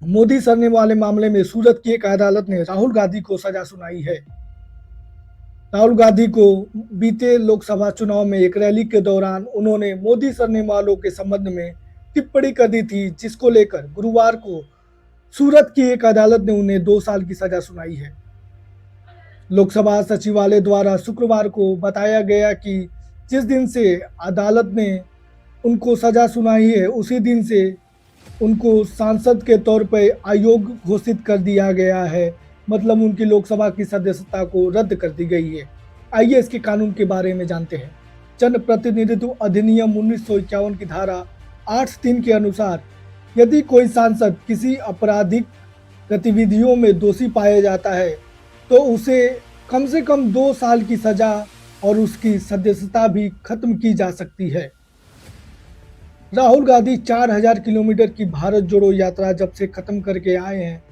मोदी सरने वाले मामले में सूरत की एक अदालत ने राहुल गांधी को सजा सुनाई है। राहुल गांधी को बीते लोकसभा चुनाव में एक रैली के दौरान उन्होंने मोदी सरने वालों के संबंध में टिप्पणी कर दी थी, जिसको लेकर गुरुवार को सूरत की एक अदालत ने उन्हें 2 साल की सजा सुनाई है। लोकसभा सचिवालय द्वारा शुक्रवार को बताया गया कि जिस दिन से अदालत ने उनको सजा सुनाई है, उसी दिन से उनको सांसद के तौर पे अयोग्य घोषित कर दिया गया है। मतलब उनकी लोकसभा की सदस्यता को रद्द कर दी गई है। आइए इसके कानून के बारे में जानते हैं। जन प्रतिनिधित्व अधिनियम 1951 की धारा 8(3) के अनुसार यदि कोई सांसद किसी आपराधिक गतिविधियों में दोषी पाया जाता है तो उसे कम से कम 2 साल की सजा और उसकी सदस्यता भी खत्म की जा सकती है। राहुल गांधी 4000 किलोमीटर की भारत जोड़ो यात्रा जब से खत्म करके आए हैं,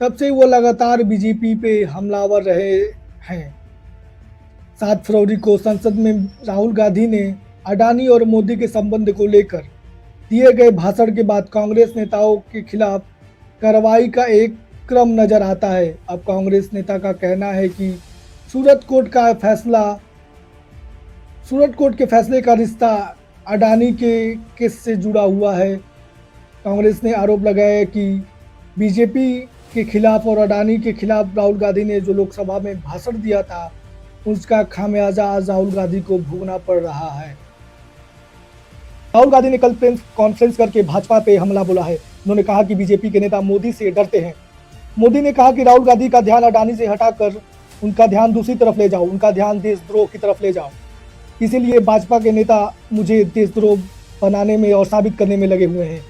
तब से वो लगातार बीजेपी पे हमलावर रहे हैं। 7 फरवरी को संसद में राहुल गांधी ने अडानी और मोदी के संबंध को लेकर दिए गए भाषण के बाद कांग्रेस नेताओं के खिलाफ कार्रवाई का एक क्रम नजर आता है। अब कांग्रेस नेता का कहना है कि सूरत कोर्ट के फैसले का रिश्ता अडानी के केस से जुड़ा हुआ है। कांग्रेस ने आरोप लगाया कि बीजेपी के खिलाफ और अडानी के खिलाफ राहुल गांधी ने जो लोकसभा में भाषण दिया था, उसका खामियाजा आज राहुल गांधी को भुगतना पड़ रहा है। राहुल गांधी ने कल प्रेस कॉन्फ्रेंस करके भाजपा पे हमला बोला है। उन्होंने कहा कि बीजेपी के नेता मोदी से डरते हैं। मोदी ने कहा कि राहुल गांधी का ध्यान अडानी से हटाकर उनका ध्यान दूसरी तरफ ले जाओ, उनका ध्यान देशद्रोह की तरफ ले जाओ। इसीलिए भाजपा के नेता मुझे देशद्रोह बनाने में और साबित करने में लगे हुए हैं।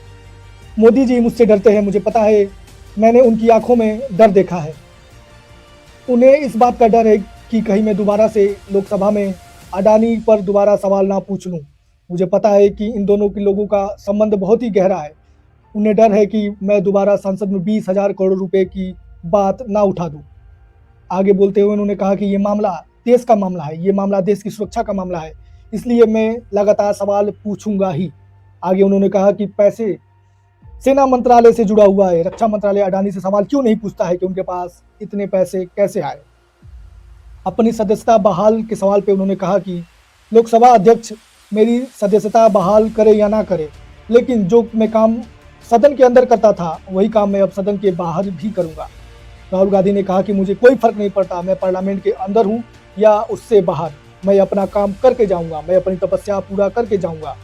मोदी जी मुझसे डरते हैं, मुझे पता है, मैंने उनकी आंखों में डर देखा है। उन्हें इस बात का डर है कि कहीं मैं दोबारा से लोकसभा में अडानी पर दोबारा सवाल ना पूछ लूं। मुझे पता है कि इन दोनों के लोगों का संबंध बहुत ही गहरा है। उन्हें डर है कि मैं दोबारा संसद में 20,000 करोड़ रुपए की बात ना उठा दूं। आगे बोलते हुए उन्होंने कहा कि ये मामला देश का मामला है, ये मामला देश की सुरक्षा का मामला है, इसलिए मैं लगातार सवाल पूछूंगा ही। आगे उन्होंने कहा कि पैसे सेना मंत्रालय से जुड़ा हुआ है, रक्षा मंत्रालय अडानी से सवाल क्यों नहीं पूछता है कि उनके पास इतने पैसे कैसे आए। अपनी सदस्यता बहाल के सवाल पे उन्होंने कहा कि लोकसभा अध्यक्ष मेरी सदस्यता बहाल करे या ना करे, लेकिन जो मैं काम सदन के अंदर करता था वही काम मैं अब सदन के बाहर भी करूंगा। राहुल गांधी ने कहा कि मुझे कोई फर्क नहीं पड़ता, मैं पार्लियामेंट के अंदर हूं या उससे बाहर, मैं अपना काम करके जाऊंगा, मैं अपनी तपस्या पूरा करके जाऊंगा।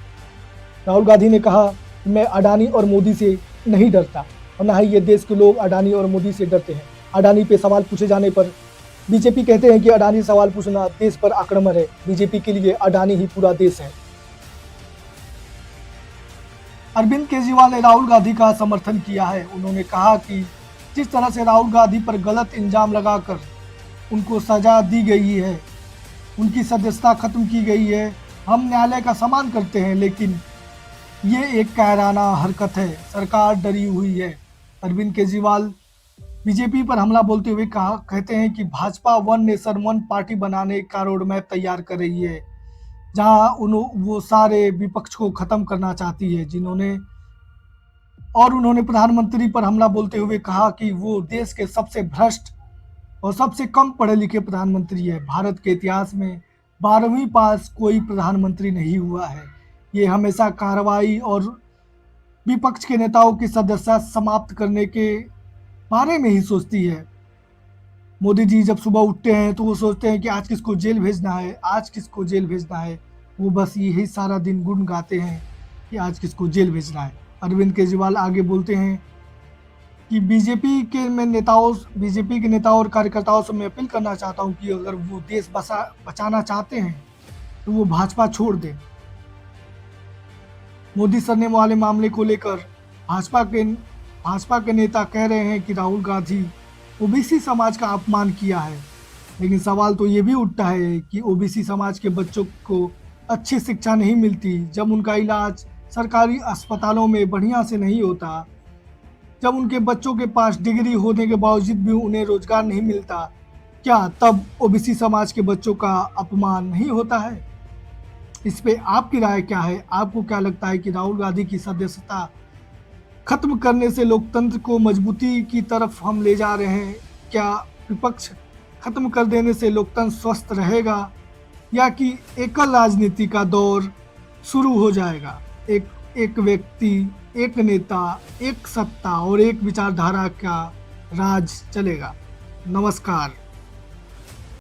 राहुल गांधी ने कहा कि मैं अडानी और मोदी से नहीं डरता और ना ही ये देश के लोग अडानी और मोदी से डरते हैं। अडानी पे सवाल पूछे जाने पर बीजेपी कहते हैं कि अडानी सवाल पूछना देश पर आक्रमण है। बीजेपी के लिए अडानी ही पूरा देश है। अरविंद केजरीवाल ने राहुल गांधी का समर्थन किया है। उन्होंने कहा कि जिस तरह से राहुल गांधी पर गलत इल्जाम लगाकर उनको सजा दी गई है, उनकी सदस्यता खत्म की गई है, हम न्यायालय का सम्मान करते हैं, लेकिन ये एक कायराना हरकत है, सरकार डरी हुई है। अरविंद केजरीवाल बीजेपी पर हमला बोलते हुए कहते हैं कि Bhajpa one nation one party बनाने का रोड मैप तैयार कर रही है, जहां वो सारे विपक्ष को खत्म करना चाहती है, उन्होंने प्रधानमंत्री पर हमला बोलते हुए कहा कि वो देश के सबसे भ्रष्ट और सबसे कम पढ़े लिखे प्रधानमंत्री है। भारत के इतिहास में 12वीं पास कोई प्रधानमंत्री नहीं हुआ है। ये हमेशा कार्रवाई और विपक्ष के नेताओं की सदस्यता समाप्त करने के बारे में ही सोचती है। मोदी जी जब सुबह उठते हैं तो वो सोचते हैं कि आज किसको जेल भेजना है, आज किसको जेल भेजना है। वो बस यही सारा दिन गुण गाते हैं कि आज किसको जेल भेजना है। अरविंद केजरीवाल आगे बोलते हैं कि बीजेपी के नेताओं और कार्यकर्ताओं से मैं अपील करना चाहता हूं कि अगर वो देश बचाना चाहते हैं तो वो भाजपा छोड़ दें। मोदी सरने वाले मामले को लेकर भाजपा के नेता कह रहे हैं कि राहुल गांधी ओबीसी समाज का अपमान किया है, लेकिन सवाल तो ये भी उठता है कि ओबीसी समाज के बच्चों को अच्छी शिक्षा नहीं मिलती, जब उनका इलाज सरकारी अस्पतालों में बढ़िया से नहीं होता, जब उनके बच्चों के पास डिग्री होने के बावजूद भी उन्हें रोजगार नहीं मिलता, क्या तब ओबीसी समाज के बच्चों का अपमान नहीं होता है? इस पे आपकी राय क्या है? आपको क्या लगता है कि राहुल गांधी की सदस्यता खत्म करने से लोकतंत्र को मजबूती की तरफ हम ले जा रहे हैं? क्या विपक्ष खत्म कर देने से लोकतंत्र स्वस्थ रहेगा, या कि एकल राजनीति का दौर शुरू हो जाएगा? एक एक व्यक्ति, एक नेता, एक सत्ता और एक विचारधारा का राज चलेगा। नमस्कार।